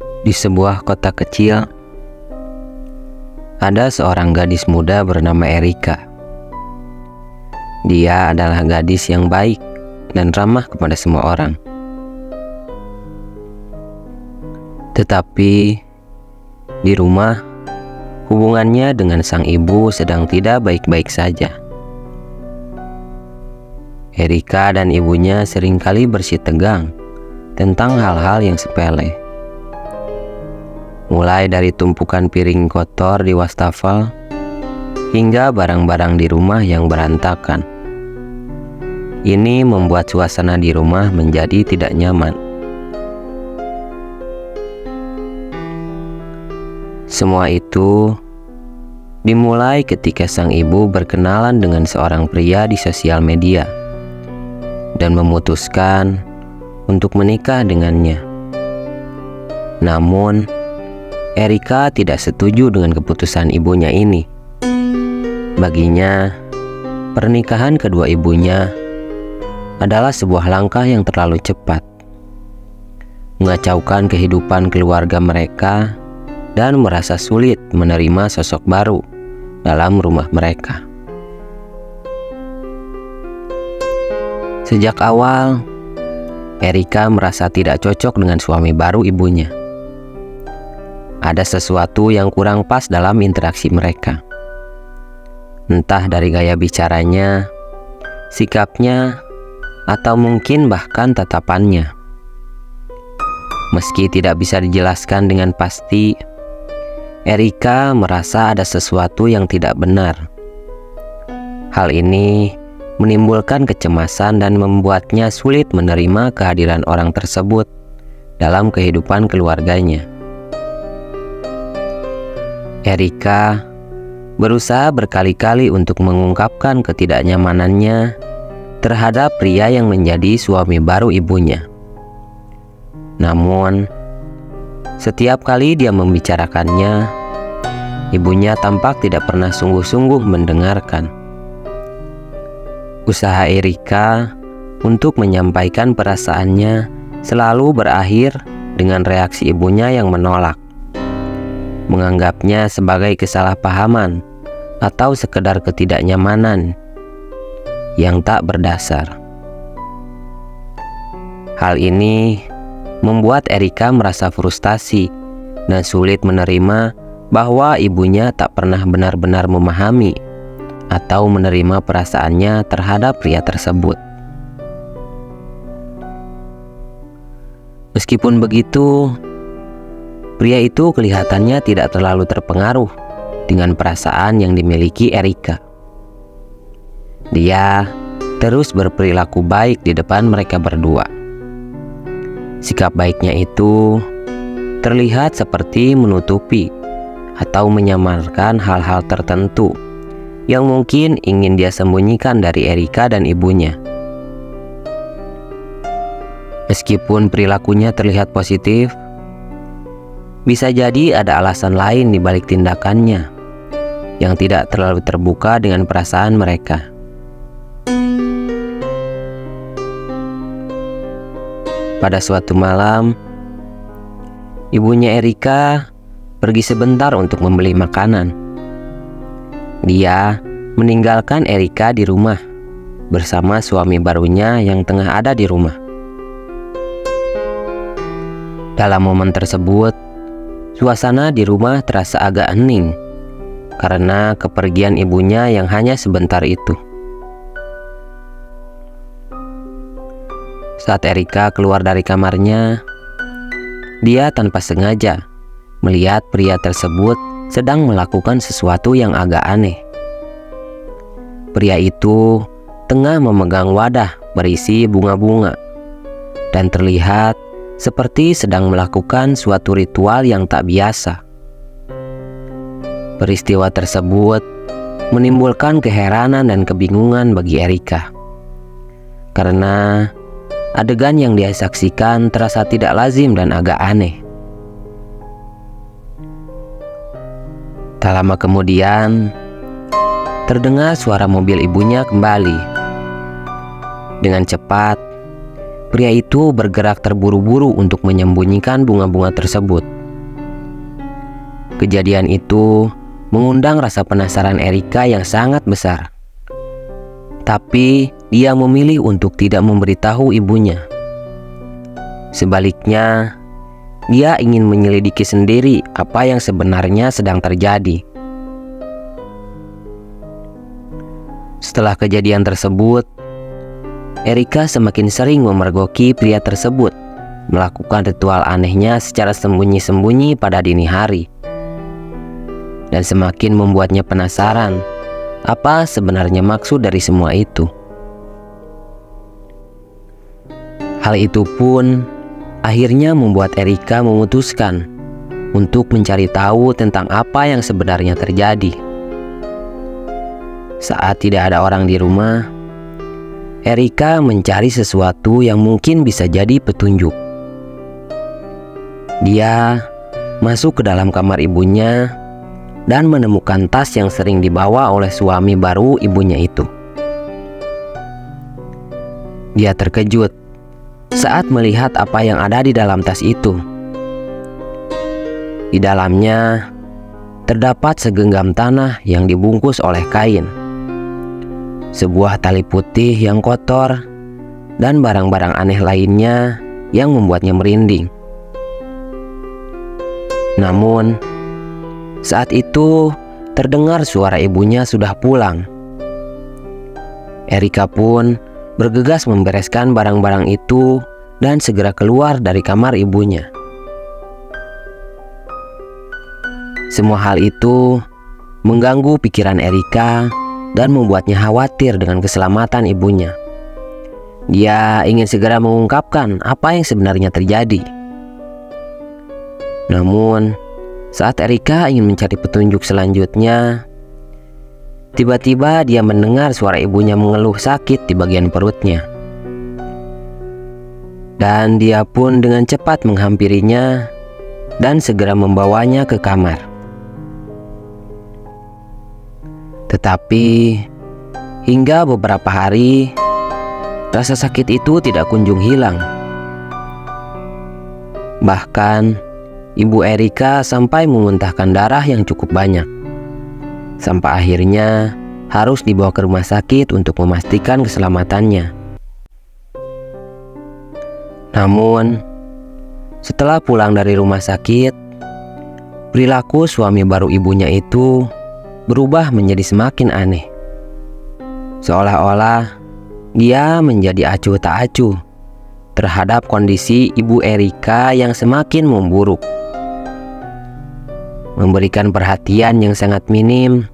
Di sebuah kota kecil, ada seorang gadis muda bernama Erika. Dia adalah gadis yang baik dan ramah kepada semua orang. Tetapi di rumah, hubungannya dengan sang ibu sedang tidak baik-baik saja. Erika dan ibunya seringkali bersitegang tentang hal-hal yang sepele. Mulai dari tumpukan piring kotor di wastafel hingga barang-barang di rumah yang berantakan. Ini membuat suasana di rumah menjadi tidak nyaman. Semua itu dimulai ketika sang ibu berkenalan dengan seorang pria di sosial media dan memutuskan untuk menikah dengannya. Namun, Erika tidak setuju dengan keputusan ibunya ini. Baginya, pernikahan kedua ibunya adalah sebuah langkah yang terlalu cepat, mengacaukan kehidupan keluarga mereka dan merasa sulit menerima sosok baru dalam rumah mereka. Sejak awal, Erika merasa tidak cocok dengan suami baru ibunya. Ada sesuatu yang kurang pas dalam interaksi mereka. Entah dari gaya bicaranya, sikapnya, atau mungkin bahkan tatapannya. Meski tidak bisa dijelaskan dengan pasti, Erika merasa ada sesuatu yang tidak benar. Hal ini menimbulkan kecemasan dan membuatnya sulit menerima kehadiran orang tersebut dalam kehidupan keluarganya. Erika berusaha berkali-kali untuk mengungkapkan ketidaknyamanannya terhadap pria yang menjadi suami baru ibunya. Namun, setiap kali dia membicarakannya, ibunya tampak tidak pernah sungguh-sungguh mendengarkan. Usaha Erika untuk menyampaikan perasaannya selalu berakhir dengan reaksi ibunya yang menolak, menganggapnya sebagai kesalahpahaman atau sekedar ketidaknyamanan yang tak berdasar. Hal ini membuat Erika merasa frustasi dan sulit menerima bahwa ibunya tak pernah benar-benar memahami atau menerima perasaannya terhadap pria tersebut. Meskipun begitu, pria itu kelihatannya tidak terlalu terpengaruh dengan perasaan yang dimiliki Erika. Dia terus berperilaku baik di depan mereka berdua. Sikap baiknya itu terlihat seperti menutupi atau menyamarkan hal-hal tertentu yang mungkin ingin dia sembunyikan dari Erika dan ibunya. Meskipun perilakunya terlihat positif, bisa jadi ada alasan lain di balik tindakannya yang tidak terlalu terbuka dengan perasaan mereka. Pada suatu malam, ibunya Erika pergi sebentar untuk membeli makanan. Dia meninggalkan Erika di rumah bersama suami barunya yang tengah ada di rumah. Dalam momen tersebut, suasana di rumah terasa agak hening karena kepergian ibunya yang hanya sebentar itu. Saat Erika keluar dari kamarnya, dia tanpa sengaja melihat pria tersebut sedang melakukan sesuatu yang agak aneh. Pria itu tengah memegang wadah berisi bunga-bunga dan terlihat seperti sedang melakukan suatu ritual yang tak biasa. Peristiwa tersebut menimbulkan keheranan dan kebingungan bagi Erika, karena adegan yang dia saksikan terasa tidak lazim dan agak aneh. Tak lama kemudian, terdengar suara mobil ibunya kembali. Dengan cepat, Pria itu bergerak terburu-buru untuk menyembunyikan bunga-bunga tersebut. Kejadian itu mengundang rasa penasaran Erika yang sangat besar. Tapi dia memilih untuk tidak memberitahu ibunya. Sebaliknya, dia ingin menyelidiki sendiri apa yang sebenarnya sedang terjadi. Setelah kejadian tersebut, Erika semakin sering memergoki pria tersebut melakukan ritual anehnya secara sembunyi-sembunyi pada dini hari. Dan semakin membuatnya penasaran apa sebenarnya maksud dari semua itu. Hal itu pun akhirnya membuat Erika memutuskan untuk mencari tahu tentang apa yang sebenarnya terjadi. Saat tidak ada orang di rumah, Erika mencari sesuatu yang mungkin bisa jadi petunjuk. Dia masuk ke dalam kamar ibunya dan menemukan tas yang sering dibawa oleh suami baru ibunya itu. Dia terkejut saat melihat apa yang ada di dalam tas itu. Di dalamnya terdapat segenggam tanah yang dibungkus oleh kain, sebuah tali putih yang kotor, dan barang-barang aneh lainnya yang membuatnya merinding. Namun, saat itu terdengar suara ibunya sudah pulang. Erika pun bergegas membereskan barang-barang itu dan segera keluar dari kamar ibunya. Semua hal itu mengganggu pikiran Erika dan membuatnya khawatir dengan keselamatan ibunya. Dia ingin segera mengungkapkan apa yang sebenarnya terjadi. Namun, saat Erika ingin mencari petunjuk selanjutnya, tiba-tiba dia mendengar suara ibunya mengeluh sakit di bagian perutnya. Dan dia pun dengan cepat menghampirinya dan segera membawanya ke kamar. Tetapi hingga beberapa hari, rasa sakit itu tidak kunjung hilang. Bahkan, ibu Erika sampai memuntahkan darah yang cukup banyak, sampai akhirnya harus dibawa ke rumah sakit untuk memastikan keselamatannya. Namun, setelah pulang dari rumah sakit, perilaku suami baru ibunya itu berubah menjadi semakin aneh. Seolah-olah dia menjadi acuh tak acuh terhadap kondisi ibu Erika yang semakin memburuk. Memberikan perhatian yang sangat minim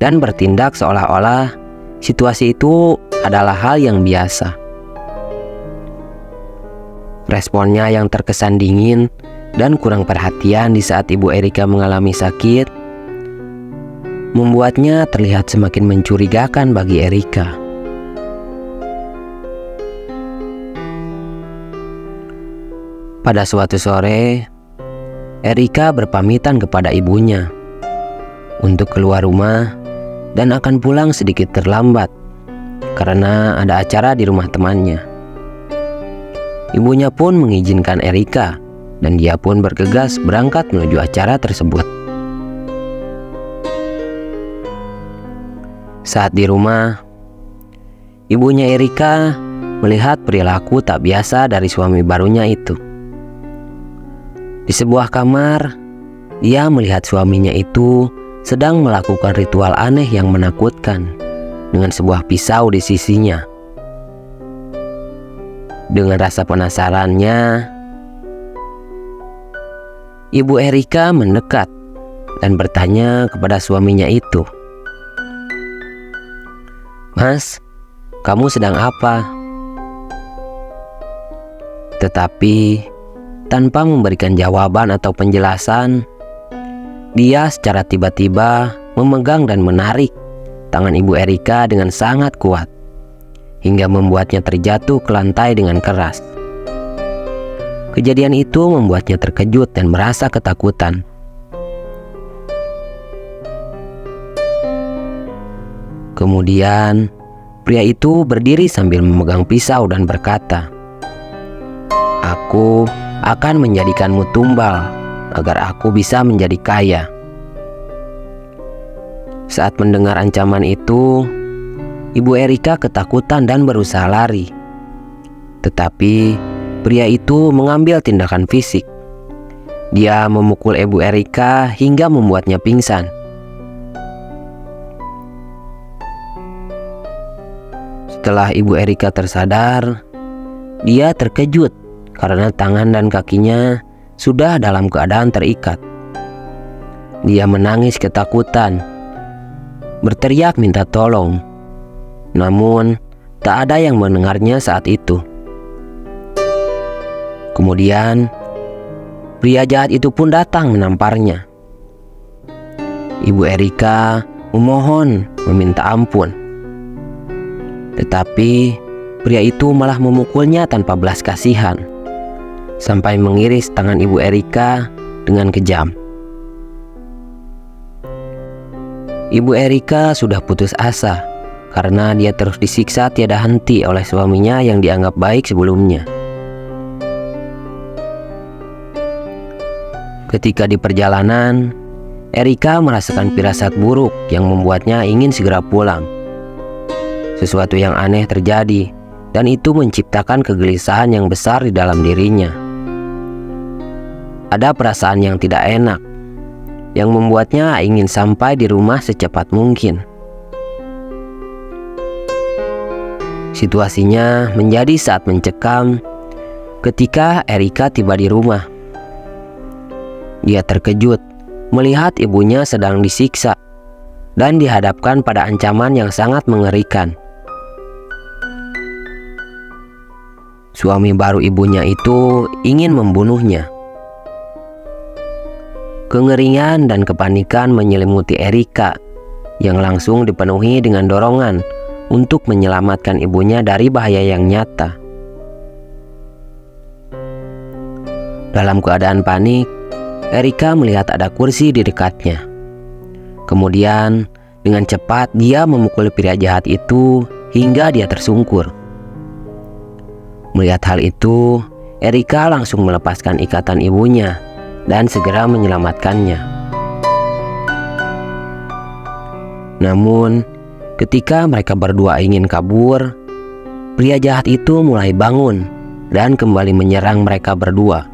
dan bertindak seolah-olah situasi itu adalah hal yang biasa. Responnya yang terkesan dingin dan kurang perhatian di saat ibu Erika mengalami sakit membuatnya terlihat semakin mencurigakan bagi Erika. Pada suatu sore, Erika berpamitan kepada ibunya untuk keluar rumah dan akan pulang sedikit terlambat karena ada acara di rumah temannya. Ibunya pun mengizinkan Erika dan dia pun bergegas berangkat menuju acara tersebut. Saat di rumah, ibunya Erika melihat perilaku tak biasa dari suami barunya itu. Di sebuah kamar, dia melihat suaminya itu sedang melakukan ritual aneh yang menakutkan dengan sebuah pisau di sisinya. Dengan rasa penasarannya, ibu Erika mendekat dan bertanya kepada suaminya itu, "Mas, kamu sedang apa?" Tetapi tanpa memberikan jawaban atau penjelasan, dia secara tiba-tiba memegang dan menarik tangan ibu Erika dengan sangat kuat, hingga membuatnya terjatuh ke lantai dengan keras. Kejadian itu membuatnya terkejut dan merasa ketakutan. Kemudian, pria itu berdiri sambil memegang pisau dan berkata, Aku akan menjadikanmu tumbal agar aku bisa menjadi kaya. Saat mendengar ancaman itu, Ibu Erika ketakutan dan berusaha lari. Tetapi pria itu mengambil tindakan fisik. Dia memukul Ibu Erika hingga membuatnya pingsan. Setelah Ibu Erika tersadar, dia terkejut karena tangan dan kakinya sudah dalam keadaan terikat. Dia menangis ketakutan, berteriak minta tolong. Namun, tak ada yang mendengarnya saat itu. Kemudian, pria jahat itu pun datang menamparnya. Ibu Erika memohon meminta ampun. Tetapi pria itu malah memukulnya tanpa belas kasihan, sampai mengiris tangan Ibu Erika dengan kejam. Ibu Erika sudah putus asa karena dia terus disiksa tiada henti oleh suaminya yang dianggap baik sebelumnya. Ketika di perjalanan, Erika merasakan firasat buruk yang membuatnya ingin segera pulang. Sesuatu yang aneh terjadi, dan itu menciptakan kegelisahan yang besar di dalam dirinya. Ada perasaan yang tidak enak, yang membuatnya ingin sampai di rumah secepat mungkin. Situasinya menjadi saat mencekam ketika Erika tiba di rumah. Dia terkejut melihat ibunya sedang disiksa dan dihadapkan pada ancaman yang sangat mengerikan. Suami baru ibunya itu ingin membunuhnya. Kengeringan dan kepanikan menyelimuti Erika yang langsung dipenuhi dengan dorongan untuk menyelamatkan ibunya dari bahaya yang nyata. Dalam keadaan panik, Erika melihat ada kursi di dekatnya. Kemudian, dengan cepat dia memukul pria jahat itu hingga dia tersungkur. Melihat hal itu, Erika langsung melepaskan ikatan ibunya dan segera menyelamatkannya. Namun, ketika mereka berdua ingin kabur, pria jahat itu mulai bangun dan kembali menyerang mereka berdua.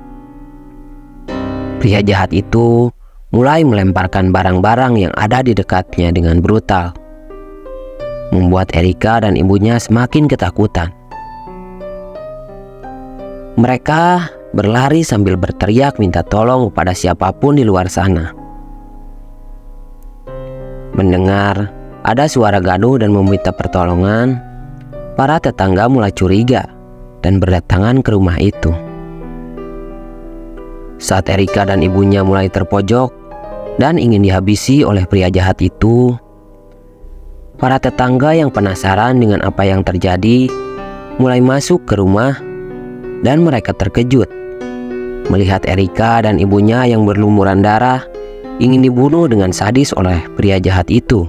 Pria jahat itu mulai melemparkan barang-barang yang ada di dekatnya dengan brutal, membuat Erika dan ibunya semakin ketakutan. Mereka berlari sambil berteriak minta tolong kepada siapapun di luar sana. Mendengar ada suara gaduh dan meminta pertolongan, para tetangga mulai curiga dan berdatangan ke rumah itu. Saat Erika dan ibunya mulai terpojok dan ingin dihabisi oleh pria jahat itu, para tetangga yang penasaran dengan apa yang terjadi mulai masuk ke rumah. Dan mereka terkejut melihat Erika dan ibunya yang berlumuran darah ingin dibunuh dengan sadis oleh pria jahat itu.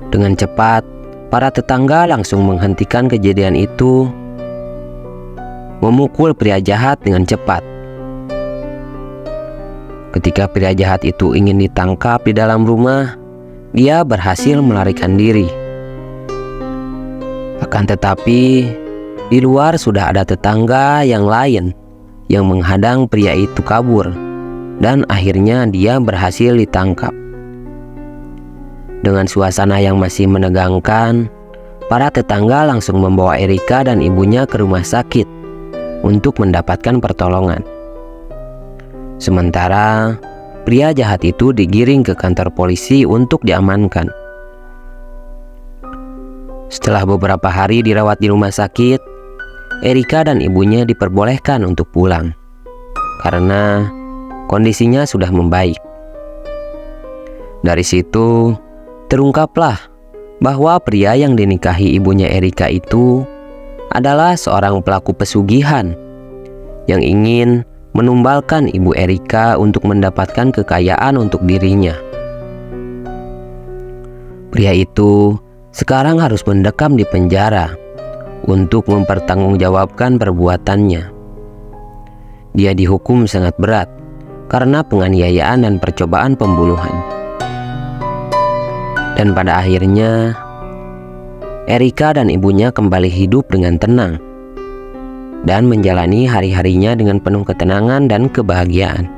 Dengan cepat, para tetangga langsung menghentikan kejadian itu, memukul pria jahat dengan cepat. Ketika pria jahat itu ingin ditangkap di dalam rumah, dia berhasil melarikan diri. Akan tetapi, di luar sudah ada tetangga yang lain yang menghadang pria itu kabur, dan akhirnya dia berhasil ditangkap. Dengan suasana yang masih menegangkan, para tetangga langsung membawa Erika dan ibunya ke rumah sakit untuk mendapatkan pertolongan. Sementara pria jahat itu digiring ke kantor polisi untuk diamankan. Setelah beberapa hari dirawat di rumah sakit, Erika dan ibunya diperbolehkan untuk pulang karena kondisinya sudah membaik. Dari situ terungkaplah bahwa pria yang dinikahi ibunya Erika itu adalah seorang pelaku pesugihan yang ingin menumbalkan ibu Erika untuk mendapatkan kekayaan untuk dirinya. Pria itu sekarang harus mendekam di penjara untuk mempertanggungjawabkan perbuatannya. Dia dihukum sangat berat karena penganiayaan dan percobaan pembunuhan. Dan pada akhirnya, Erika dan ibunya kembali hidup dengan tenang dan menjalani hari-harinya dengan penuh ketenangan dan kebahagiaan.